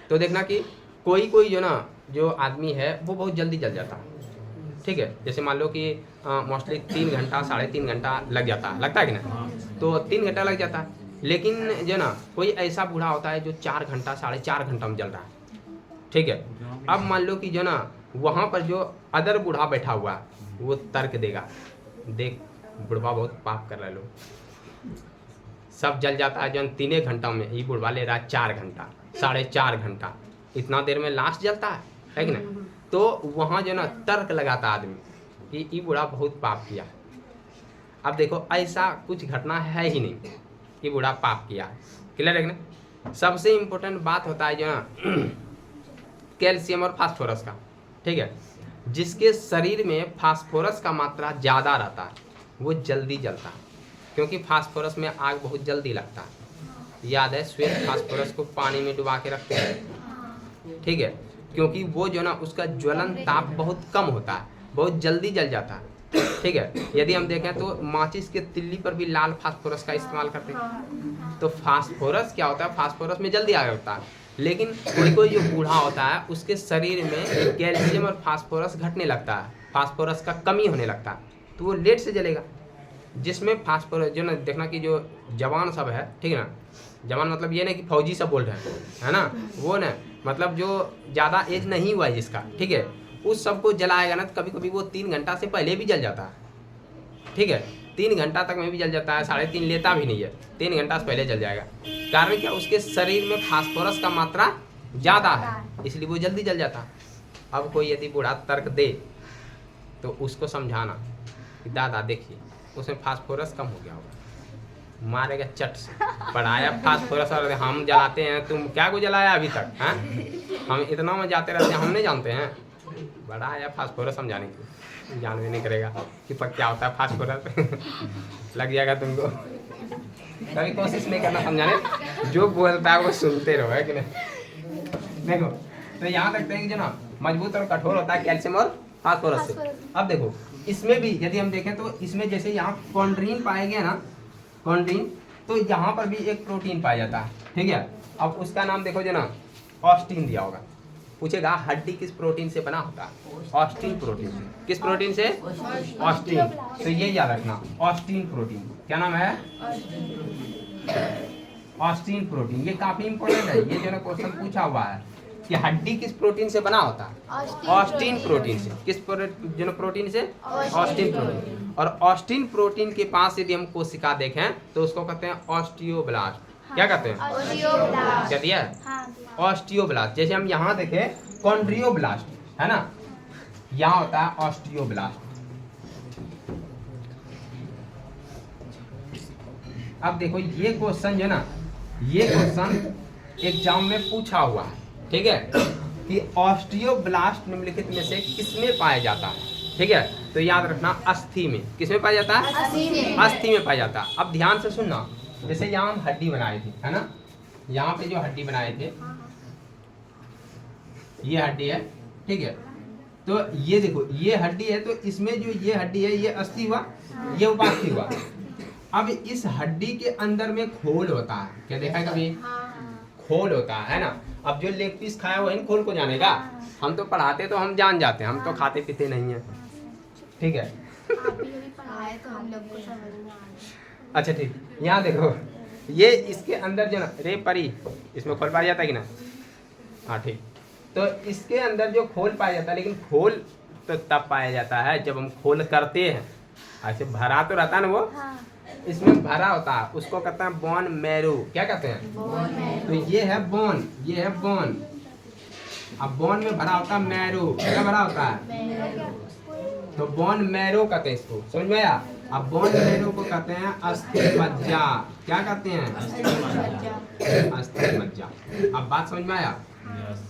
तो देखना कि कोई जो ना जो आदमी है वो बहुत जल्दी जल जाता है, ठीक है। जैसे मान लो कि मोस्टली 3 घंटा 3.5 घंटा लग जाता है, लगता है कि ना, तो 3 घंटा लग जाता है। लेकिन जो ना कोई ऐसा बूढ़ा होता है जो 4 घंटा 4.5 घंटा में जल रहा है, ठीक है। अब मान लो कि जो ना वहाँ पर जो अदर बूढ़ा बैठा हुआ है, वो तर्क देगा, देख बुढ़वा बहुत पाप कर रहे लोग, सब जल जाता है जो 3 घंटा में, ये बुढ़वा ले रहा है 4 घंटा 4.5 घंटा, इतना देर में लाश जलता है कि नहीं। तो वहाँ जो ना तर्क लगाता आदमी कि ये बूढ़ा बहुत पाप किया। अब देखो ऐसा कुछ घटना है ही नहीं कि बूढ़ा पाप किया, क्लियर है कि नहीं। सबसे इम्पोर्टेंट बात होता है जो ना कैल्शियम और फास्फोरस का, ठीक है। जिसके शरीर में फास्फोरस का मात्रा ज़्यादा रहता है वो जल्दी जलता है, क्योंकि फास्फोरस में आग बहुत जल्दी लगता है। याद है श्वेत फास्फोरस को पानी में डुबा के रखते हैं, ठीक है, क्योंकि वो जो ना उसका ज्वलन ताप बहुत कम होता है, बहुत जल्दी जल जाता है, ठीक है। यदि हम देखें तो माचिस के तिल्ली पर भी लाल फास्फोरस का इस्तेमाल करते हैं। तो फास्फोरस क्या होता है, फास्फोरस में जल्दी आग लगता है। लेकिन कोई जो बूढ़ा होता है उसके शरीर में कैल्शियम और फास्फोरस घटने लगता है, फास्फोरस का कमी होने लगता है, तो वो लेट से जलेगा। जिसमें फास्फोरस जो ना देखना कि जो जवान सब है, ठीक है ना, जवान मतलब ये नहीं कि फौजी सब बोल रहे हैं, है ना, वो ना मतलब जो ज़्यादा एज नहीं हुआ है जिसका, ठीक है, उस सबको जलाएगा ना तो कभी कभी वो 3 घंटा से पहले भी जल जाता है, ठीक है, 3 घंटा तक में भी जल जाता है, 3.5 लेता भी नहीं है, 3 घंटा से पहले जल जाएगा। कारण क्या, उसके शरीर में फास्फोरस का मात्रा ज़्यादा है, इसलिए वो जल्दी जल जाता है। अब कोई यदि बूढ़ा तर्क दे तो उसको समझाना कि दादा देखिए उसमें फास्फोरस कम हो गया होगा, मारेगा चट से, पढ़ाया फास्फोरस और हम जलाते हैं, तुम क्या को जलाया अभी तक, हैं हम इतना में जाते रहते हैं, हम नहीं जानते हैं, बड़ा आया फास्फोरस समझाने की, जान भी नहीं करेगा कि पर क्या होता है फास्फोरस लग जाएगा तुमको। कभी कोशिश नहीं करना समझाने, जो बोलता है वो सुनते रहो, है कि नहीं। देखो तो यहाँ तक कि जो ना मजबूत और कठोर होता है कैल्शियम और फास्फोरस से। अब देखो इसमें भी यदि हम देखें तो इसमें जैसे यहाँ कॉन्ड्रीन पाया गया ना, कॉन्ड्रीन, तो यहाँ पर भी एक प्रोटीन पाया जाता है, ठीक है। अब उसका नाम देखो जो ना ऑस्टिन दिया होगा, पूछेगा हड्डी किस प्रोटीन से बना होता है, ऑस्टिन प्रोटीन से। किस प्रोटीन से, ऑस्टिन। तो ये याद रखना, ऑस्टिन प्रोटीन, क्या नाम है, ऑस्टिन प्रोटीन। ये काफी इंपॉर्टेंट है, ये जो ना क्वेश्चन पूछा हुआ है कि हड्डी किस प्रोटीन से बना होता है, ऑस्टिन प्रोटीन से। किस जो प्रोटीन से, ऑस्टिन प्रोटीन। और ऑस्टिन प्रोटीन के पास यदि हम कोशिका देखें तो उसको कहते हैं ऑस्टियोब्लास्ट। क्या कहते हैं, क्या दिया है, ऑस्टियोब्लास्ट। जैसे हम यहाँ देखें कॉन्ड्रियोब्लास्ट, है ना, यहाँ होता है ऑस्टियोब्लास्ट। अब देखो ये क्वेश्चन जो ना, ये क्वेश्चन एग्जाम में पूछा हुआ है, ठीक है, कि ऑस्टियोब्लास्ट निम्नलिखित में से किसमें पाया जाता है, ठीक है। तो याद रखना अस्थि में। किसमें पाया जाता है, अस्थि में पाया जाता है। अब ध्यान से सुनना, जैसे यहाँ हम हड्डी बनाए थे, है ना, यहाँ पे जो हड्डी बनाए थे ये हड्डी है, ठीक है। तो ये देखो ये हड्डी है, तो इसमें जो ये हड्डी है ये अस्थि हुआ, ये उपास्थि हुआ। अब इस हड्डी के अंदर में खोल होता है, क्या देखा है कभी, खोल होता है ना। अब जो लेग पीस खाया वो इन खोल को जानेगा, हम तो पढ़ाते तो हम जान जाते हैं, हम तो खाते पीते नहीं है, ठीक है। अच्छा ठीक, यहाँ देखो ये इसके अंदर जो ना रे परी, इसमें खोल पाया जाता है कि ना, हाँ ठीक। तो इसके अंदर जो खोल पाया जाता है, लेकिन खोल तो तब पाया जाता है जब हम खोल करते हैं, ऐसे भरा तो रहता है ना वो, इसमें भरा होता है, उसको कहते हैं बोन मैरो। क्या कहते हैं, तो ये है बोन, ये है बोन। अब बोन में भरा होता है मैरो, क्या भरा होता है, तो बोन मैरो कहते हैं इसको, समझ में आया। अब बोन मैरो को कहते हैं अस्थि मज्जा। क्या कहते हैं, अस्थि मज्जा। अब बात समझ में आया।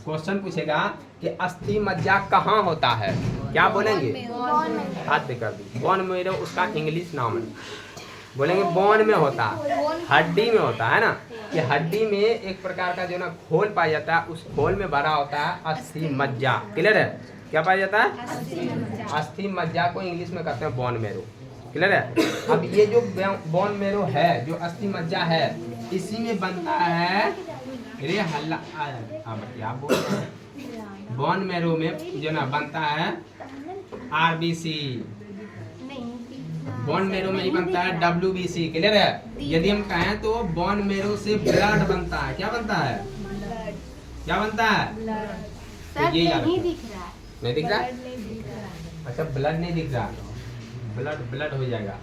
क्वेश्चन पूछेगा कि अस्थि मज्जा कहाँ होता है, क्या बोलेंगे, हाथ पे कर दी, बोन मैरो उसका इंग्लिश नाम है, बोलेंगे बोन में होता है, हड्डी में होता है ना, कि हड्डी में एक प्रकार का जो ना खोल पाया जाता है, उस खोल में भरा होता है अस्थि मज्जा। क्लियर है, क्या पाया जाता है, अस्थि मज्जा को इंग्लिश में कहते हैं बोन मैरो। क्लियर है। अब ये जो बोन मैरो है, जो अस्थि मज्जा है, इसी में बनता है रे हल्ला, क्या बोल रहे हैं, बोन मैरो में जो ना बनता है आरबीसी, बोन मैरो में ही बनता है डब्ल्यूबीसी। क्लियर है। यदि हम कहें तो बोन मैरो से ब्लड बनता है, क्या बनता है, क्या बनता है, तो ये याद रखना, नहीं दिख रहा? ब्लड नहीं दिख रहा। अच्छा ब्लड नहीं दिख रहा, ब्लड हो जाएगा।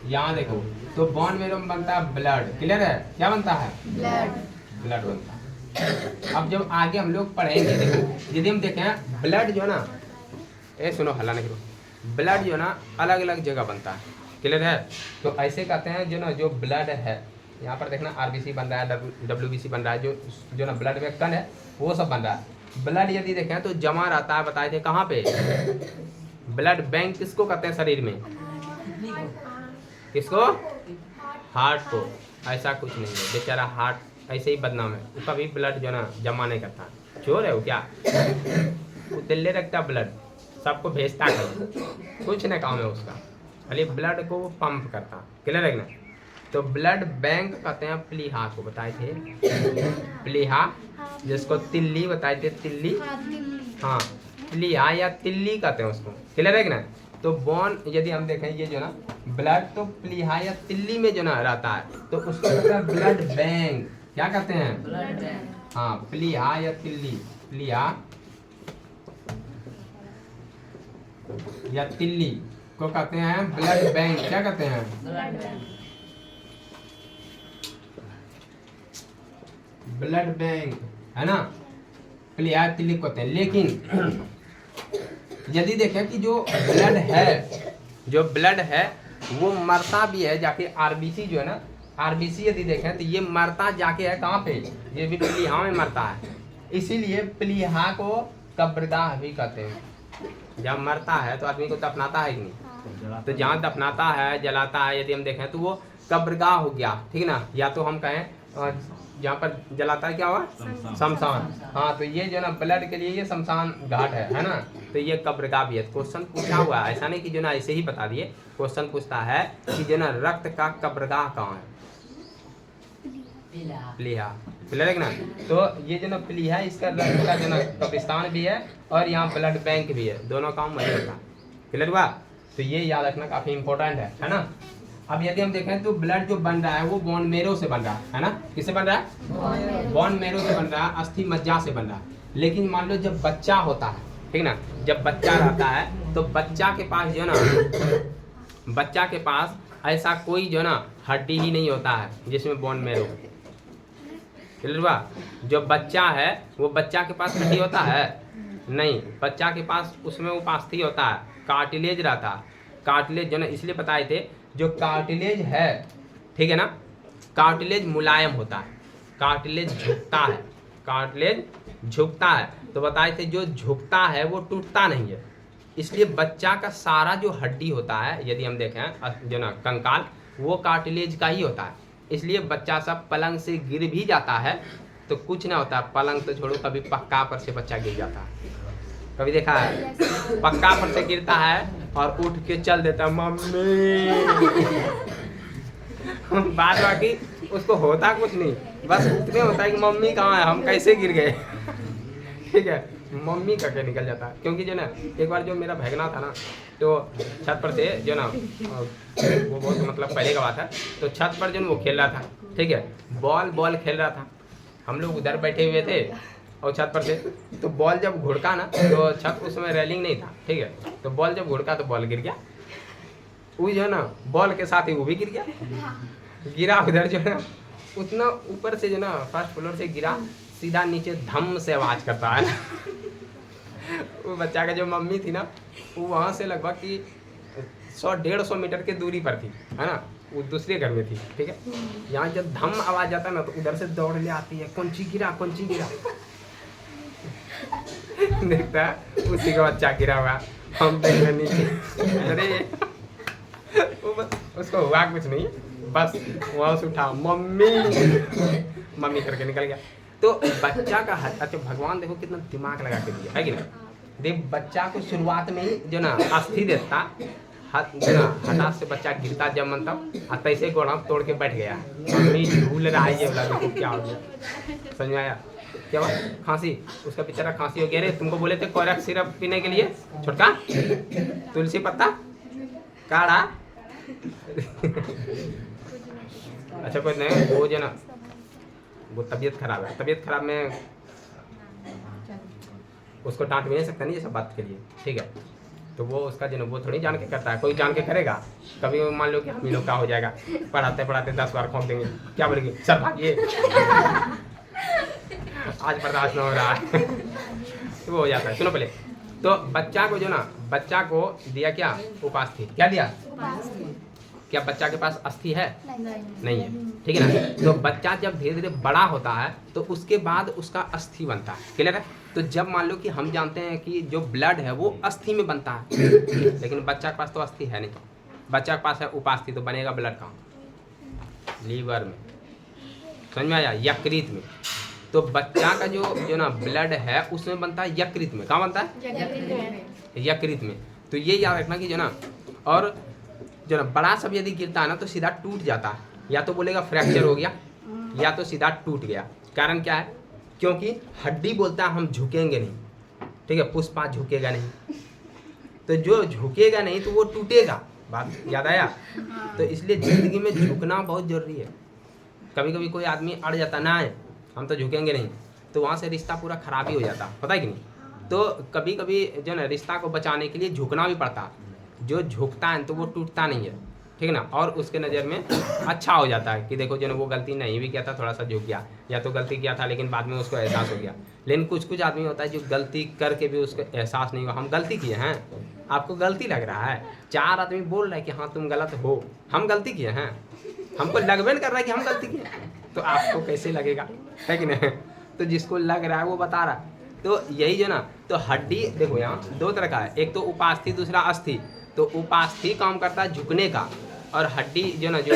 यहाँ देखो, तो बोन मेरो में बनता है ब्लड, क्लियर है? क्या बनता है? ब्लड बनता है। अब जब आगे हम लोग पढ़ेंगे, देखो यदि हम देखें ब्लड जो है ना, ए सुनो हल्ला नहीं करो, ब्लड जो है ना अलग अलग जगह बनता है, क्लियर है? तो ऐसे कहते हैं जो ना, जो ब्लड है यहाँ पर देखना आरबीसी बन रहा है, डब्ल्यूबीसी बन रहा है, जो ना ब्लड में कण है वो सब बन रहा है। ब्लड यदि देखें तो जमा रहता है, बताए थे कहाँ पे? ब्लड बैंक किसको कहते हैं शरीर में? किसको? हार्ट को। ऐसा कुछ नहीं है बेचारा, हार्ट ऐसे ही बदनाम है, उसका भी ब्लड जो ना जमा नहीं करता। चोर है वो क्या? वो दिल्ली रखता ब्लड, सबको भेजता है, कुछ नहीं काम है उसका, खाली ब्लड को पंप करता, क्लियर है ना? तो ब्लड बैंक कहते हैं प्लीहा को, बताए थे प्लीहा, जिसको तिल्ली बताए थे, तिल्ली, हाँ प्लीहा या तिल्ली कहते हैं उसको, क्लियर है ना? तो बोन यदि हम देखें ये जो ना ब्लड तो प्लीहा या तिल्ली में जो ना रहता है, तो उसको कहते हैं ब्लड बैंक। क्या कहते हैं? Blood bank. हाँ प्लीहा या तिल्ली, प्लीहा या तिल्ली को कहते हैं ब्लड बैंक। क्या कहते हैं? ब्लड बैंक, है ना? प्लीहा तिल्ली को कहते हैं। लेकिन यदि देखें कि जो ब्लड है वो मरता भी है जाके, आरबीसी जो है ना, आरबीसी यदि देखें तो ये मरता जाके है कहाँ पे? ये भी प्लीहा में मरता है, इसीलिए प्लीहा को कब्रगाह भी कहते हैं। जब मरता है तो आदमी को दफनाता है कि नहीं? तो जहाँ दफनाता है, जलाता है, यदि हम देखें तो वो कब्रगाह हो गया, ठीक ना? या तो हम कहें जहाँ पर जलाता है क्या हुआ? शमशान। हाँ तो ये जो ना ब्लड के लिए ये शमशान घाट है ना? तो ये कब्रगाह भी है। क्वेश्चन पूछा हुआ है, ऐसा नहीं कि जो ना ऐसे ही बता दिए, क्वेश्चन पूछता है कि जो ना रक्त का कब्रगाह कहाँ है? प्लीहा, क्लियर है ना? तो ये जो ना प्लीहा, इसका रक्त का जो ना कब्रिस्तान भी है और यहाँ ब्लड बैंक भी है, दोनों काम वही होता है, क्लियर हुआ? तो ये याद रखना काफी इंपॉर्टेंट है ना? अब यदि हम देखें तो ब्लड जो बन रहा है वो बोन मेरो से बन रहा है ना? किससे बन रहा है? बोन मेरो से बन रहा है, अस्थि मज्जा से बन रहा है। लेकिन मान लो जब बच्चा होता है, ठीक ना, जब बच्चा रहता है तो बच्चा के पास जो ना, बच्चा के पास ऐसा कोई जो ना हड्डी ही नहीं होता है जिसमें बोन मेरो, क्लियर हुआ? जो बच्चा है वो बच्चा के पास हड्डी होता है नहीं, बच्चा के पास उसमें उपास्थि होता है, कार्टिलेज रहता है। कार्टिलेज जो ना इसलिए बताए थे, जो कार्टिलेज है, ठीक है ना, कार्टिलेज मुलायम होता है, कार्टिलेज झुकता है, कार्टिलेज झुकता है। तो बताए थे जो झुकता है वो टूटता नहीं है, इसलिए बच्चा का सारा जो हड्डी होता है, यदि हम देखें जो ना कंकाल, वो कार्टिलेज का ही होता है। इसलिए बच्चा सब पलंग से गिर भी जाता है तो कुछ ना होता, पलंग तो छोड़ो, कभी पक्का पर से बच्चा गिर जाता है, कभी देखा है? पक्का पर से गिरता है और उठ के चल देता है मम्मी बाद बाकी उसको होता कुछ नहीं, बस उतने होता है कि मम्मी कहाँ है, हम कैसे गिर गए ठीक है, मम्मी करके निकल जाता है। क्योंकि जो ना एक बार जो मेरा भगना था ना, तो छत पर से जो ना, वो बहुत मतलब पहले का बात है, तो छत पर जो वो खेल रहा था, ठीक है, बॉल खेल रहा था, हम लोग उधर बैठे हुए थे और छत पर से, तो बॉल जब घुड़का ना, तो छत उस समय रेलिंग नहीं था, ठीक है, तो बॉल जब घुड़का तो बॉल गिर गया, वो जो है ना बॉल के साथ ही वो भी गिर गया, गिरा उधर जो है उतना ऊपर से जो ना फर्स्ट फ्लोर से गिरा, सीधा नीचे धम से आवाज करता है वो बच्चा का जो मम्मी थी ना, वो वहाँ से लगभग कि 100-150 मीटर के दूरी पर थी, है ना, वो दूसरे घर में थी, ठीक है। यहाँ जब धम आवाज आता है ना, तो उधर से दौड़ ले आती है, कौन ची गिरा देखता है उसी का बच्चा गिरा हुआ, हम देख रहे नीचे, अरे वो उसको हुआ कुछ नहीं, बस वहाँ से उठा मम्मी करके निकल गया। तो बच्चा का अच्छा भगवान देखो कितना दिमाग लगा के दिया है कि नहीं। देख बच्चा को शुरुआत में ही जो ना अस्थि देता, हठात से बच्चा गिरता जब मन तब तैसे गोड़ा तोड़ के बैठ गया, मम्मी झूल रहा है, ये वाला देखो क्या हो गया, समझ में आया क्या? खांसी, उसका बेचारा खांसी हो गया। रे तुमको बोले थे कोरक सिरप पीने के लिए, छोटका तुलसी पत्ता काढ़ा अच्छा कोई नहीं, वो जो ना वो तबीयत खराब है, तबीयत खराब में उसको डांट भी नहीं सकता नहीं ये सब बात के लिए, ठीक है। तो वो उसका जो वो थोड़ी जान के करता है, कोई जान के करेगा। कभी मान लो कि हम लोग का हो जाएगा, पढ़ाते पढ़ाते 10 बार खोंक देंगे, क्या बोलेंगे सर भागिए आज बर्दाश्त न हो रहा है तो वो हो जाता है। सुनो पहले तो बच्चा को जो ना, बच्चा को दिया क्या, उपास्थि, क्या दिया, क्या बच्चा के पास अस्थि है, नहीं है, ठीक है ना। तो बच्चा जब धीरे धीरे बड़ा होता है तो उसके बाद उसका अस्थि बनता है, क्लियर है। तो जब मान लो कि हम जानते हैं कि जो ब्लड है वो अस्थि में बनता है, लेकिन बच्चा के पास तो अस्थि है नहीं, बच्चा के पास है उपास्थि, तो बनेगा ब्लड कहाँ, लीवर में, समझ में आया, यकृत में। तो बच्चा का जो ना ब्लड है उसमें बनता है यकृत में, कहाँ बनता है, यकृत में। तो ये याद रखना कि जो ना, और जो ना बड़ा सब यदि गिरता है ना तो सीधा टूट जाता है, या तो बोलेगा फ्रैक्चर हो गया या तो सीधा टूट गया। कारण क्या है, क्योंकि हड्डी बोलता है हम झुकेंगे नहीं, ठीक है, पुष्पा झुकेगा नहीं, तो जो झुकेगा नहीं तो वो टूटेगा, बात याद आया। तो इसलिए जिंदगी में झुकना बहुत जरूरी है। कभी कभी कोई आदमी अड़ जाता ना है हम तो झुकेंगे नहीं, तो वहाँ से रिश्ता पूरा खराब ही हो जाता, पता है कि नहीं। तो कभी कभी जो ना रिश्ता को बचाने के लिए झुकना भी पड़ता है, जो झुकता है तो वो टूटता नहीं है, ठीक ना, और उसके नज़र में अच्छा हो जाता है कि देखो जो ना वो गलती नहीं भी किया था, थोड़ा सा झुक गया, या तो गलती किया था लेकिन बाद में उसको एहसास हो गया। लेकिन कुछ कुछ आदमी होता है जो गलती करके भी उसको एहसास नहीं हुआ, हम गलती किए हैं, आपको गलती लग रहा है, 4 आदमी बोल रहे हैं कि हाँ तुम गलत हो, हम गलती किए हैं, हमको लगभग कर रहा है कि हम गलती किए, तो आपको कैसे लगेगा, है कि नहीं। तो जिसको लग रहा है वो बता रहा है। तो यही जो ना, तो हड्डी देखो यहाँ 2 तरह का है, एक तो उपास्थि, दूसरा अस्थि। तो उपास्थि काम करता है झुकने का, और हड्डी जो ना जो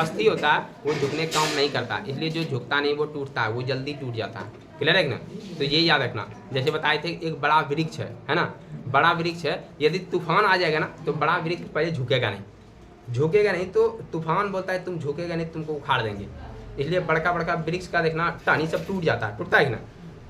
अस्थि होता है वो झुकने का काम नहीं करता, इसलिए जो झुकता नहीं वो टूटता है, वो जल्दी टूट जाता है, क्लियर है ना। तो ये याद रखना, जैसे बताए थे एक बड़ा वृक्ष है ना, बड़ा वृक्ष है, यदि तूफान आ जाएगा ना तो बड़ा वृक्ष पहले झुकेगा नहीं, तो तूफान बोलता है तुम झुकेगा नहीं, तुमको उखाड़ देंगे। इसलिए बड़का बड़का वृक्ष का देखना टहनी सब टूट जाता है, टूटता है कि ना,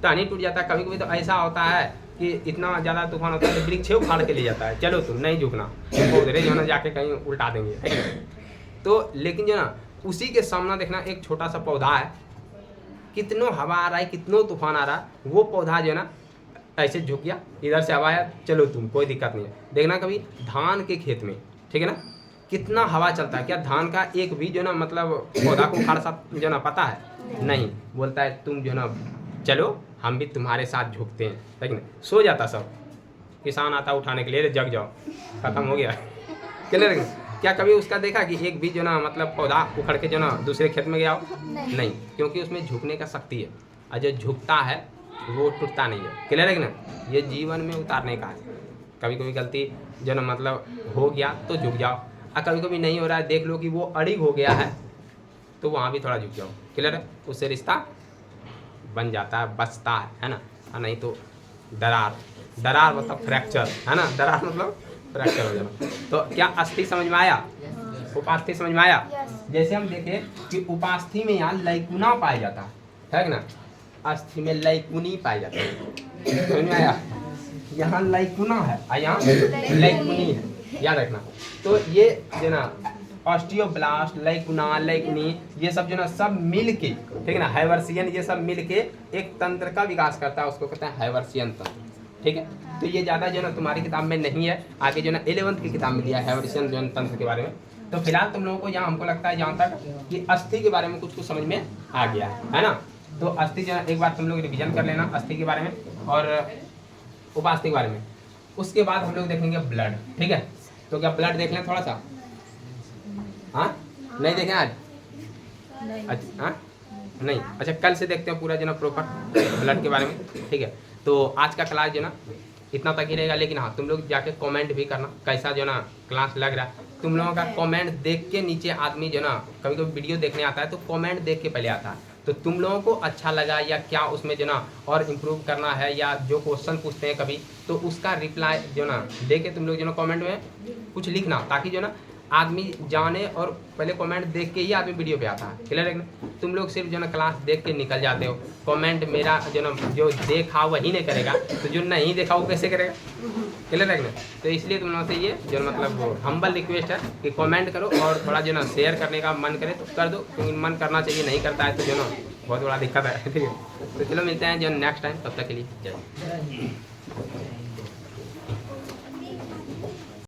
टहनी टूट जाता है। कभी कभी तो ऐसा होता है कि इतना ज़्यादा तूफान होता है तो वृक्ष उखाड़ के ले जाता है, चलो तुम नहीं झुकना, तुमको उधर जो ना जाके कहीं उल्टा देंगे, है कि। तो लेकिन जो ना उसी के सामना देखना एक छोटा सा पौधा है, कितनों हवा आ रहा है, कितनों तूफान आ रहा है, वो पौधा जो ना ऐसे झुक गया, इधर से हवा आया, चलो तुम कोई दिक्कत नहीं है। देखना कभी धान के खेत में, ठीक है ना, कितना हवा चलता है, क्या धान का एक भी जो ना मतलब पौधा को उखाड़ सा जो ना पता है, नहीं, बोलता है तुम जो ना चलो हम भी तुम्हारे साथ झुकते हैं, लेकिन सो जाता सब, किसान आता उठाने के लिए, जग जाओ, खत्म हो गया, क्लियर। क्या कभी उसका देखा कि एक भी जो ना मतलब पौधा उखड़ के जो ना दूसरे खेत में गया हो, नहीं, क्योंकि उसमें झुकने का शक्ति है, और जो झुकता है वो टूटता नहीं है, क्लियर है कि ना। ये जीवन में उतारने का है, कभी कभी गलती जो ना मतलब हो गया तो झुक जाओ, और कभी कभी नहीं हो रहा है, देख लो कि वो अड़िग हो गया है तो वहाँ भी थोड़ा झुक जाओ, क्लियर है, उससे रिश्ता बन जाता है, बचता है ना। और नहीं तो दरार मतलब फ्रैक्चर, है ना, दरार मतलब फ्रैक्चर हो जाना। तो क्या अस्थि समझ में आया, उपास्थि समझ में आया। जैसे हम देखें कि उपास्थि में यहाँ लैकुना पाया जाता है कि ना, अस्थि में लैकुनी पाया जाता है, समझ में आया। यहाँ लैकुना है और यहाँ लैकुनी है, याद रखना। तो ये जो ना ऑस्टियोब्लास्ट, लैकुना, लैकुनी, ये सब जो ना सब मिल के, ठीक है ना, हाइवर्सियन, ये सब मिल के एक तंत्र का विकास करता है, उसको कहते हैं हाइवर्सियन तंत्र, ठीक है। तो ये ज़्यादा जो ना तुम्हारी किताब में नहीं है, आगे जो ना 11th की किताब में दिया है हाइवर्सियन जो तंत्र के बारे में। तो फिलहाल तुम लोगों को यहाँ हमको लगता है जहाँ तक कि अस्थि के बारे में कुछ समझ में आ गया है ना। तो अस्थि जो एक बार तुम लोग रिविजन कर लेना अस्थि के बारे में और उपास्थि के बारे में। उसके बाद हम लोग देखेंगे ब्लड, ठीक है। तो क्या ब्लड देख लें थोड़ा सा, हाँ नहीं देखें आज, अच्छा हाँ नहीं, अच्छा कल से देखते हैं पूरा जो ना प्रॉपर ब्लड के बारे में, ठीक है। तो आज का क्लास जो ना इतना तक ही रहेगा, लेकिन हाँ तुम लोग जाके कमेंट भी करना कैसा जो ना क्लास लग रहा है। तुम लोगों का कमेंट देख के नीचे आदमी जो ना कभी कभी वीडियो देखने आता है तो कमेंट देख के पहले आता है, तो तुम लोगों को अच्छा लगा या क्या उसमें जो ना और इम्प्रूव करना है, या जो क्वेश्चन पूछते हैं कभी तो उसका रिप्लाई जो ना दे के तुम लोग जो ना कमेंट में कुछ लिखना, ताकि जो ना आदमी जाने, और पहले कमेंट देख के ही आदमी वीडियो पे आता है, क्लियर है ना। तुम लोग सिर्फ जो ना क्लास देख के निकल जाते हो, कमेंट मेरा जो ना जो देखा वही नहीं करेगा, तो जो नहीं देखा वो कैसे करेगा, क्लियर है ना। तो इसलिए तुम लोगों से ये जो मतलब हम्बल रिक्वेस्ट है कि कमेंट करो, और थोड़ा जो ना शेयर करने का मन करे तो कर दो, क्योंकि मन करना चाहिए, नहीं करता है तो जो ना बहुत बड़ा दिक्कत है, ठीक है। तो चलो मिलते हैं जो नेक्स्ट टाइम, तब तक के लिए जय।